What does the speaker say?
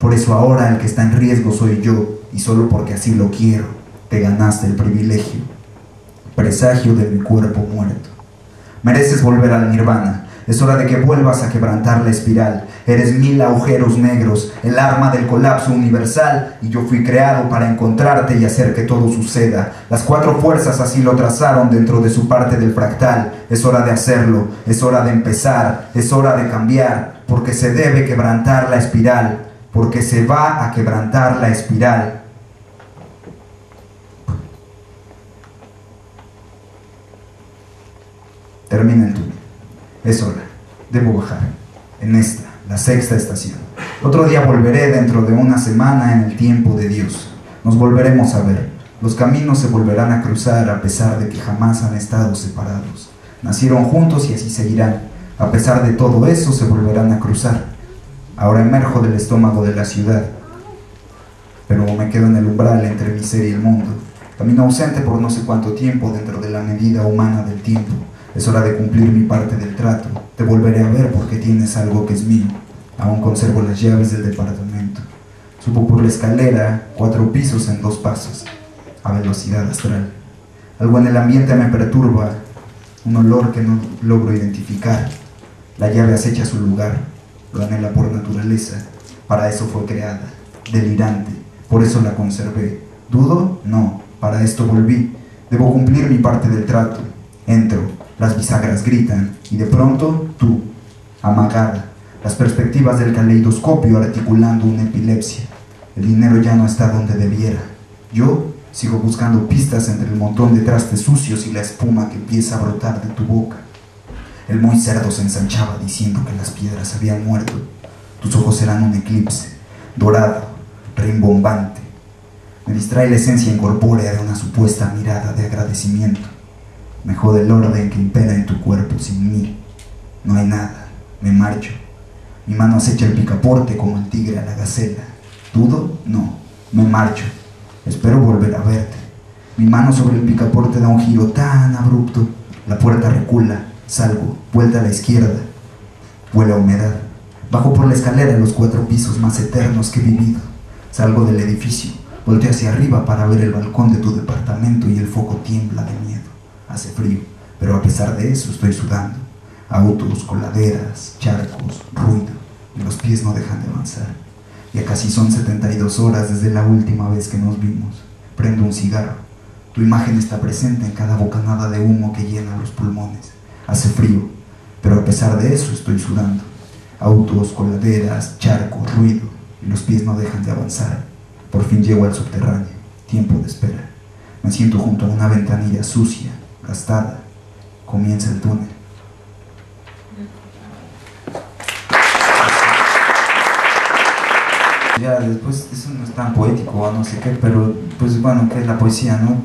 Por eso ahora el que está en riesgo soy yo, y solo porque así lo quiero, te ganaste el privilegio, presagio de mi cuerpo muerto. Mereces volver al nirvana. Es hora de que vuelvas a quebrantar la espiral. Eres 1000 agujeros negros, el arma del colapso universal, y yo fui creado para encontrarte y hacer que todo suceda. Las 4 fuerzas así lo trazaron dentro de su parte del fractal. Es hora de hacerlo, es hora de empezar, es hora de cambiar, porque se debe quebrantar la espiral, porque se va a quebrantar la espiral. Termina el túnel. Es hora. Debo bajar. En esta, la 6ª estación. Otro día volveré dentro de una semana en el tiempo de Dios. Nos volveremos a ver. Los caminos se volverán a cruzar a pesar de que jamás han estado separados. Nacieron juntos y así seguirán. A pesar de todo eso se volverán a cruzar. Ahora emerjo del estómago de la ciudad, pero me quedo en el umbral entre mi ser y el mundo. Camino ausente por no sé cuánto tiempo dentro de la medida humana del tiempo. Es hora de cumplir mi parte del trato. Te volveré a ver porque tienes algo que es mío. Aún conservo las llaves del departamento. Subo por la escalera, 4 pisos en 2 pasos, a velocidad astral. Algo en el ambiente me perturba, un olor que no logro identificar. La llave acecha su lugar, lo anhela por naturaleza. Para eso fue creada, delirante, por eso la conservé. ¿Dudo? No, para esto volví. Debo cumplir mi parte del trato. Entro. Las bisagras gritan, y de pronto tú, amagada, las perspectivas del caleidoscopio articulando una epilepsia. El dinero ya no está donde debiera. Yo sigo buscando pistas entre el montón de trastes sucios y la espuma que empieza a brotar de tu boca. El muy cerdo se ensanchaba diciendo que las piedras habían muerto. Tus ojos eran un eclipse, dorado, rimbombante. Me distrae la esencia incorpórea de una supuesta mirada de agradecimiento. Me jode el orden que impera en tu cuerpo sin mí. No hay nada, me marcho. Mi mano acecha el picaporte como el tigre a la gacela. ¿Dudo? No, me marcho. Espero volver a verte. Mi mano sobre el picaporte da un giro tan abrupto. La puerta recula, salgo, vuelta a la izquierda. Huele a humedad. Bajo por la escalera los 4 pisos más eternos que he vivido. Salgo del edificio, volteo hacia arriba para ver el balcón de tu departamento y el foco tiembla de miedo. Hace frío, pero a pesar de eso estoy sudando. Autos, coladeras, charcos, ruido, y los pies no dejan de avanzar. Ya casi son 72 horas desde la última vez que nos vimos. Prendo un cigarro. Tu imagen está presente en cada bocanada de humo que llena los pulmones. Hace frío, pero a pesar de eso estoy sudando. Autos, coladeras, charcos, ruido, y los pies no dejan de avanzar. Por fin llego al subterráneo. Tiempo de espera. Me siento junto a una ventanilla sucia, gastada. Comienza el túnel. Ya después, eso no es tan poético o no sé qué, pero pues bueno, ¿qué es la poesía, no?